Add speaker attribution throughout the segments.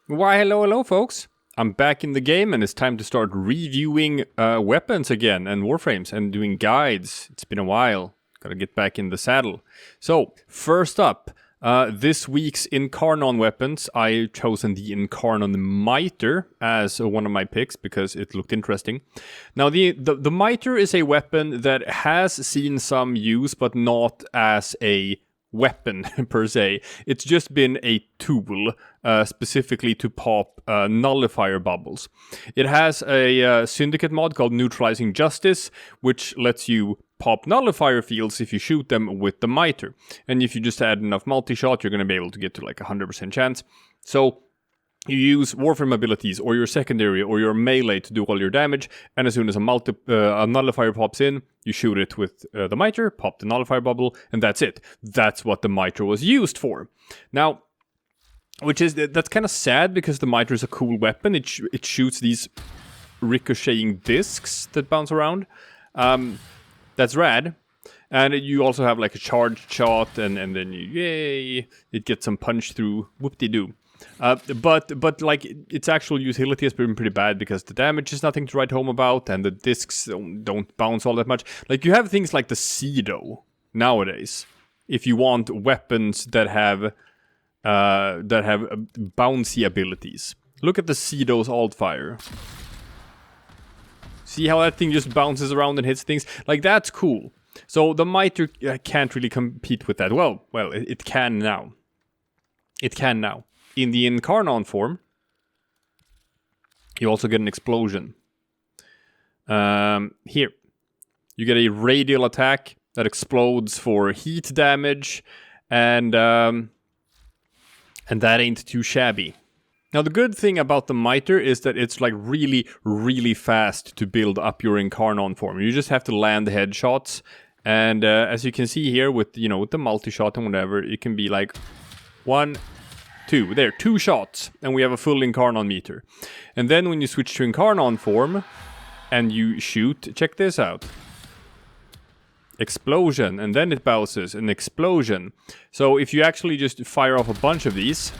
Speaker 1: Why, hello, folks. I'm back in the game and it's time to start reviewing weapons again and Warframes and doing guides. It's been a while. Gotta get back in the saddle. So, first up, this week's Incarnon weapons. I've chosen the Incarnon Miter as one of my picks because it looked interesting. Now, the Miter is a weapon that has seen some use, but not as a weapon per se. It's just been a tool specifically to pop nullifier bubbles. It has a syndicate mod called Neutralizing Justice, which lets you pop nullifier fields if you shoot them with the Miter. And if you just add enough multi-shot, you're going to be able to get to like 100% chance. So you use Warframe abilities or your secondary or your melee to do all your damage, and as soon as a nullifier pops in, you shoot it with the Miter, pop the nullifier bubble, and that's it. That's what the Miter was used for. Now, that's kind of sad because the Miter is a cool weapon. It shoots these ricocheting discs that bounce around. That's rad. And you also have like a charged shot, and then it gets some punch through. Whoop-de-doo. But like its actual utility has been pretty bad because the damage is nothing to write home about, and the discs don't bounce all that much. Like you have things like the Cedo nowadays. If you want weapons that have bouncy abilities, look at the Cedo's alt fire. See how that thing just bounces around and hits things? Like that's cool. So the Miter can't really compete with that. Well, it can now. It can now. In the Incarnon form, you also get an explosion. Here, you get a radial attack that explodes for heat damage, and that ain't too shabby. Now, the good thing about the Miter is that it's like really, really fast to build up your Incarnon form. You just have to land headshots, and as you can see here with the multi-shot and whatever, it can be like 1, 2. There, 2 shots, and we have a full Incarnon meter. And then when you switch to Incarnon form, and you shoot, check this out. Explosion, and then it bounces, an explosion. So if you actually just fire off a bunch of these,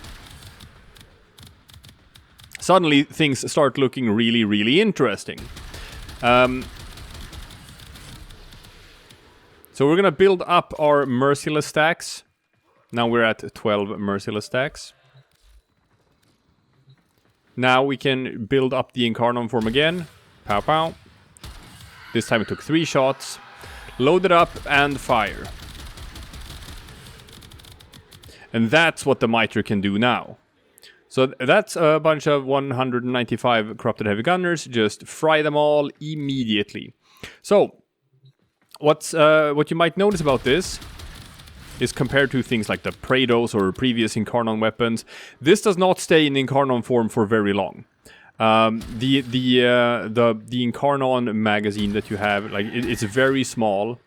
Speaker 1: suddenly things start looking really, really interesting. So we're gonna build up our merciless stacks. Now we're at 12 merciless stacks. Now we can build up the Incarnon form again. Pow pow. This time it took 3 shots. Load it up and fire. And that's what the Miter can do now. So that's a bunch of 195 corrupted heavy gunners. Just fry them all immediately. So what you might notice about this is compared to things like the Praedos or previous Incarnon weapons, this does not stay in Incarnon form for very long. The Incarnon magazine that you have, like it's very small.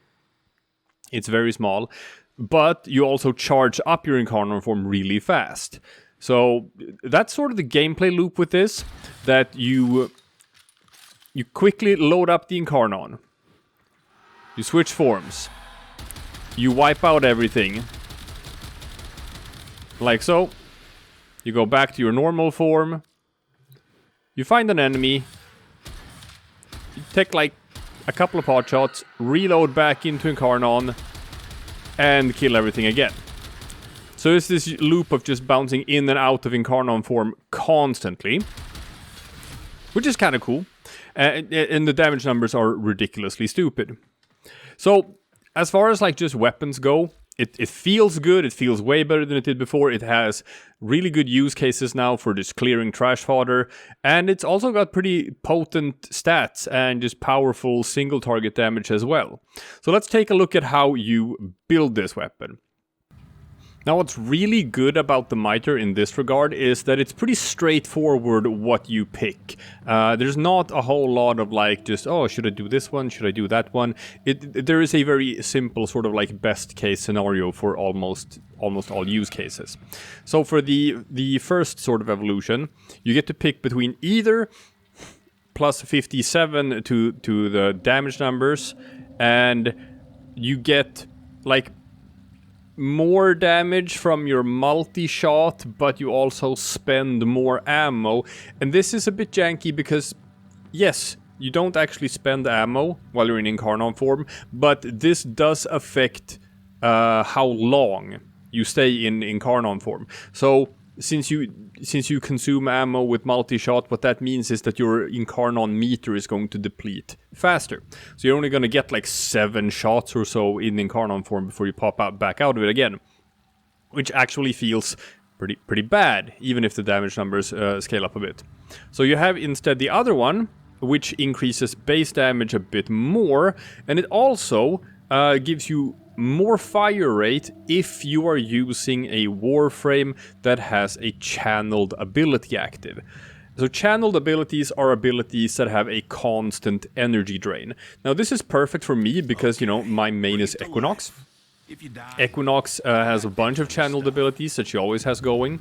Speaker 1: It's very small, but you also charge up your Incarnon form really fast. So that's sort of the gameplay loop with this, that you quickly load up the Incarnon. You switch forms. You wipe out everything. Like so. You go back to your normal form. You find an enemy. You take like a couple of pot shots. Reload back into Incarnon. And kill everything again. So it's this loop of just bouncing in and out of Incarnon form constantly. Which is kind of cool. And the damage numbers are ridiculously stupid. So as far as like just weapons go, it feels good. It feels way better than it did before. It has really good use cases now for just clearing trash fodder. And it's also got pretty potent stats and just powerful single target damage as well. So let's take a look at how you build this weapon. Now, what's really good about the Miter in this regard is that it's pretty straightforward what you pick. There's not a whole lot of like just, oh, should I do this one? Should I do that one? There is a very simple sort of like best case scenario for almost all use cases. So for the first sort of evolution, you get to pick between either plus 57 to the damage numbers, and you get like more damage from your multi-shot, but you also spend more ammo. And this is a bit janky because, yes, you don't actually spend ammo while you're in Incarnon form, but this does affect how long you stay in Incarnon form. So since you consume ammo with multi-shot, what that means is that your Incarnon meter is going to deplete faster. So you're only going to get like 7 shots or so in Incarnon form before you pop out back out of it again, which actually feels pretty bad, even if the damage numbers scale up a bit. So you have instead the other one, which increases base damage a bit more, and it also gives you more fire rate if you are using a Warframe that has a channeled ability active. So channeled abilities are abilities that have a constant energy drain. Now this is perfect for me because, you know, my main is Equinox. Equinox has a bunch of channeled abilities that she always has going.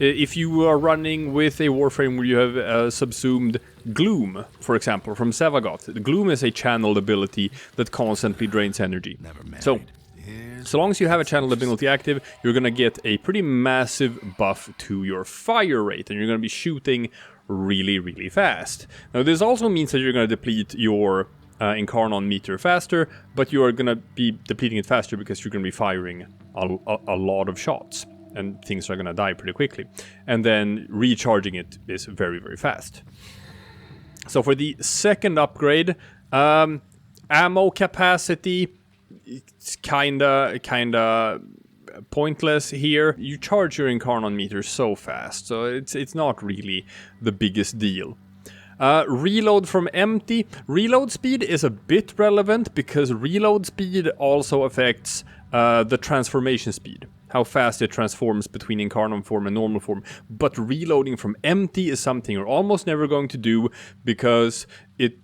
Speaker 1: If you are running with a Warframe where you have subsumed Gloom, for example, from Sevagoth, Gloom is a channeled ability that constantly drains energy. So long as you have a channeled ability active, you're gonna get a pretty massive buff to your fire rate, and you're gonna be shooting really fast. Now this also means that you're gonna deplete your Incarnon meter faster, but you are gonna be depleting it faster because you're gonna be firing a lot of shots, and things are gonna die pretty quickly. And then recharging it is very fast. So for the second upgrade, ammo capacity, it's kinda pointless here. You charge your Incarnon meter so fast, so it's not really the biggest deal. Reload from empty. Reload speed is a bit relevant because reload speed also affects the transformation speed, how fast it transforms between Incarnon form and normal form. But reloading from empty is something you're almost never going to do because it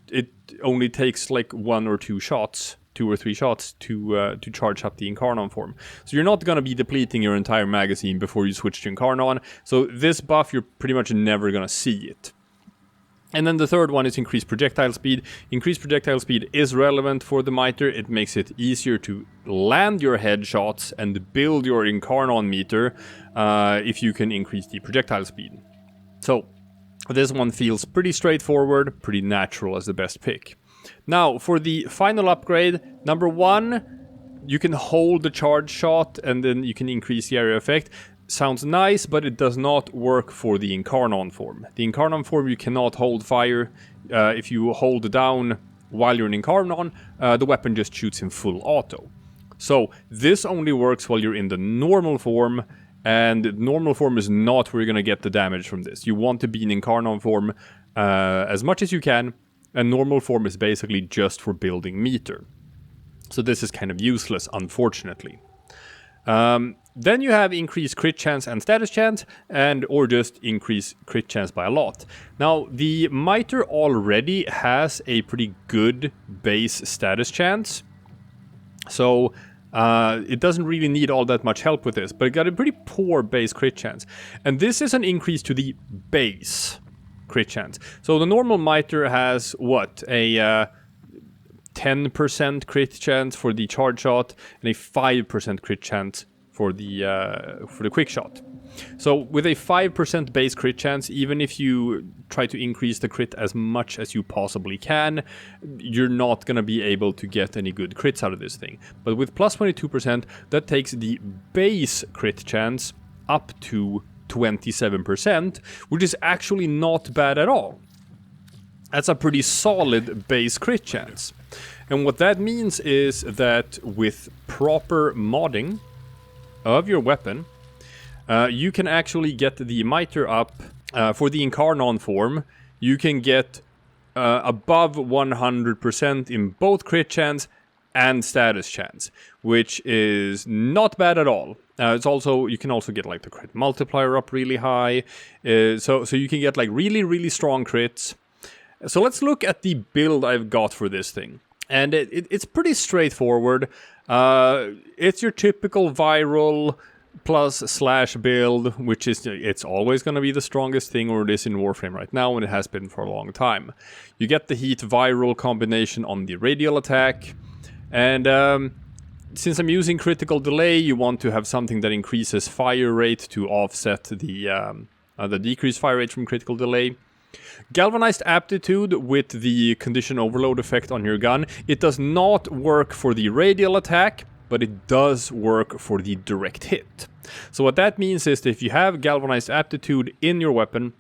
Speaker 1: only takes like 1 or 2 shots, 2 or 3 shots to charge up the Incarnon form. So you're not going to be depleting your entire magazine before you switch to Incarnon. So this buff, you're pretty much never going to see it. And then the third one is increased projectile speed. Increased projectile speed is relevant for the Miter. It makes it easier to land your headshots and build your Incarnon meter if you can increase the projectile speed. So this one feels pretty straightforward, pretty natural as the best pick. Now for the final upgrade, number 1, you can hold the charge shot and then you can increase the area effect. Sounds nice, but it does not work for the Incarnon form. The Incarnon form, you cannot hold fire. If you hold down while you're in Incarnon, the weapon just shoots in full auto. So this only works while you're in the normal form, and normal form is not where you're going to get the damage from this. You want to be in Incarnon form as much as you can, and normal form is basically just for building meter. So this is kind of useless, unfortunately. Then you have increased crit chance and status chance, or just increase crit chance by a lot. Now, the Miter already has a pretty good base status chance, so it doesn't really need all that much help with this, but it got a pretty poor base crit chance. And this is an increase to the base crit chance. So the normal Miter has, what, a 10% crit chance for the charge shot, and a 5% crit chance for the quick shot. So with a 5% base crit chance, even if you try to increase the crit as much as you possibly can, you're not going to be able to get any good crits out of this thing. But with plus 22%, that takes the base crit chance up to 27%, which is actually not bad at all. That's a pretty solid base crit chance. And what that means is that with proper modding of your weapon, you can actually get the Miter up for the Incarnon form. You can get above 100% in both crit chance and status chance, which is not bad at all. It's also, you can also get like the crit multiplier up really high, so you can get like really strong crits. So let's look at the build I've got for this thing. And it's pretty straightforward. It's your typical viral plus / build, which is, it's always going to be the strongest thing, or it is in Warframe right now, and it has been for a long time. You get the heat viral combination on the radial attack, and since I'm using critical delay, you want to have something that increases fire rate to offset the decreased fire rate from critical delay. Galvanized aptitude with the condition overload effect on your gun. It does not work for the radial attack, but it does work for the direct hit. So what that means is that if you have galvanized aptitude in your weapon,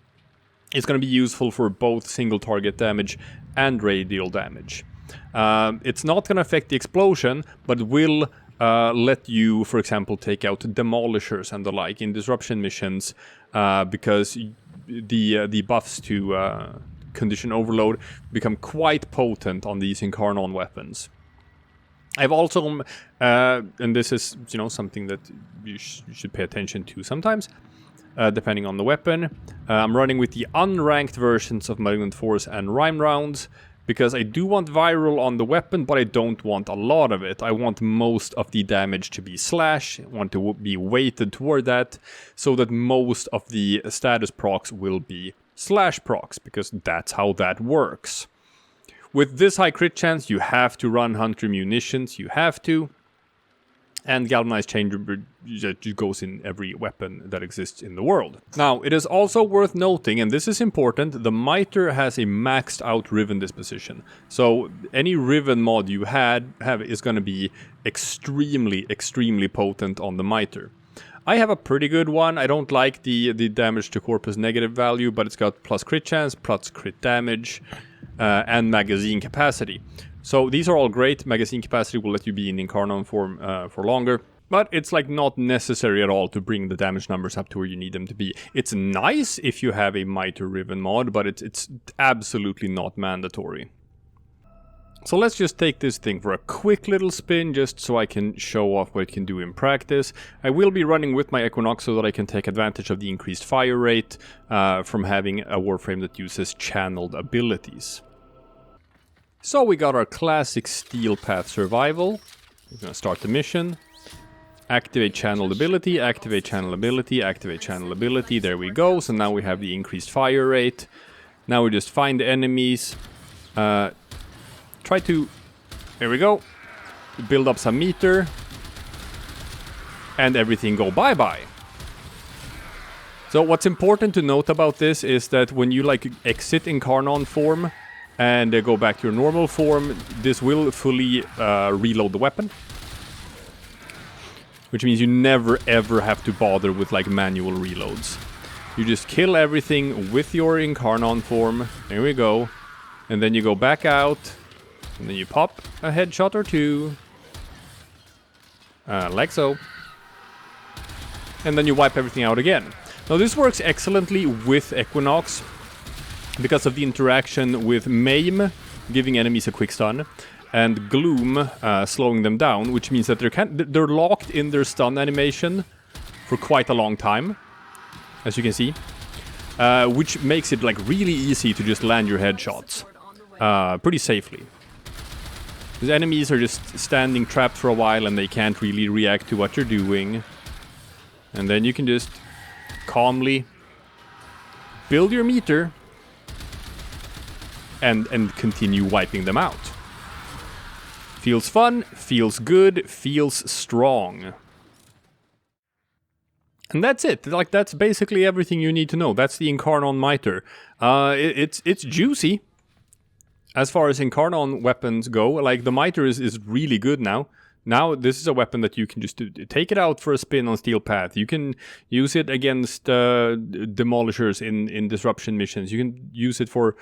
Speaker 1: it's going to be useful for both single target damage and radial damage. It's not going to affect the explosion, but will let you, for example, take out demolishers and the like in disruption missions, because the buffs to condition overload become quite potent on these Incarnon weapons. I've also, and this is, you know, something that you should pay attention to sometimes, depending on the weapon. I'm running with the unranked versions of Malignant Force and Rhyme Rounds, because I do want viral on the weapon, but I don't want a lot of it. I want most of the damage to be slash. I want to be weighted toward that, so that most of the status procs will be slash procs, because that's how that works. With this high crit chance, you have to run Hunter Munitions, you have to. And Galvanized Chamber just goes in every weapon that exists in the world. Now, it is also worth noting, and this is important, the Miter has a maxed out Riven disposition. So any Riven mod you have is going to be extremely, extremely potent on the Miter. I have a pretty good one. I don't like the damage to corpus negative value, but it's got plus crit chance, plus crit damage, and magazine capacity. So these are all great. Magazine capacity will let you be in Incarnon form for longer, but it's like not necessary at all to bring the damage numbers up to where you need them to be. It's nice if you have a Miter Riven mod, but it's absolutely not mandatory. So let's just take this thing for a quick little spin, just so I can show off what it can do in practice. I will be running with my Equinox so that I can take advantage of the increased fire rate from having a Warframe that uses channeled abilities. So we got our classic Steel Path survival. We're gonna start the mission. Activate channeled ability, activate channel ability, activate channel ability. There we go. So now we have the increased fire rate. Now we just find the enemies. Try to... There we go. Build up some meter. And everything go bye-bye. So what's important to note about this is that when you like exit Incarnon form and go back to your normal form, this will fully reload the weapon. Which means you never ever have to bother with like manual reloads. You just kill everything with your Incarnon form. There we go. And then you go back out. And then you pop a headshot or two. Like so. And then you wipe everything out again. Now this works excellently with Equinox because of the interaction with Maim, giving enemies a quick stun, and Gloom slowing them down, which means that they're locked in their stun animation for quite a long time, as you can see, which makes it like really easy to just land your headshots pretty safely. Because enemies are just standing trapped for a while and they can't really react to what you're doing. And then you can just calmly build your meter and continue wiping them out. Feels fun, feels good, feels strong. And that's it. Like, that's basically everything you need to know. That's the Incarnon Miter. It's juicy. As far as Incarnon weapons go, like, the Miter is really good now. Now, this is a weapon that you can just take it out for a spin on Steel Path. You can use it against demolishers in disruption missions. You can use it for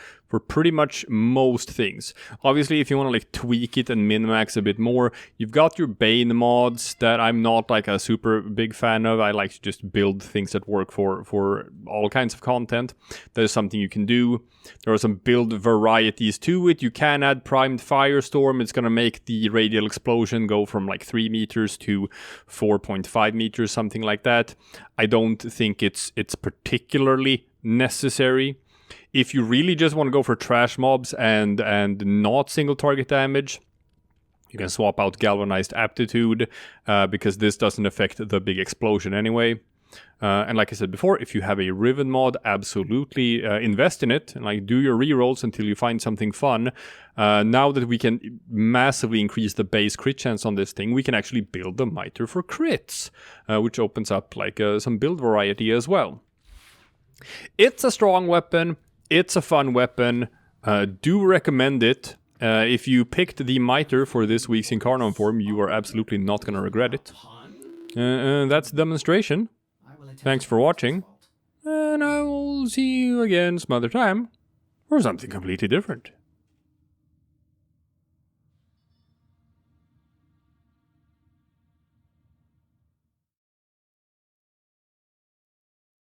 Speaker 1: pretty much most things. Obviously, if you want to like tweak it and min-max a bit more, you've got your Bane mods that I'm not like a super big fan of. I like to just build things that work for all kinds of content. That is something you can do. There are some build varieties to it. You can add primed firestorm. It's going to make the radial explosion go from like 3 meters to 4.5 meters, something like that. I don't think it's particularly necessary. If you really just want to go for trash mobs and not single target damage, you can swap out galvanized aptitude because this doesn't affect the big explosion anyway. And like I said before, if you have a Riven mod, absolutely invest in it and like do your rerolls until you find something fun. Now that we can massively increase the base crit chance on this thing, we can actually build the Miter for crits, which opens up like some build variety as well. It's a strong weapon. It's a fun weapon. Do recommend it. If you picked the Miter for this week's Incarnon form, you are absolutely not going to regret it. That's the demonstration. Thanks for watching, and I will see you again some other time for something completely different.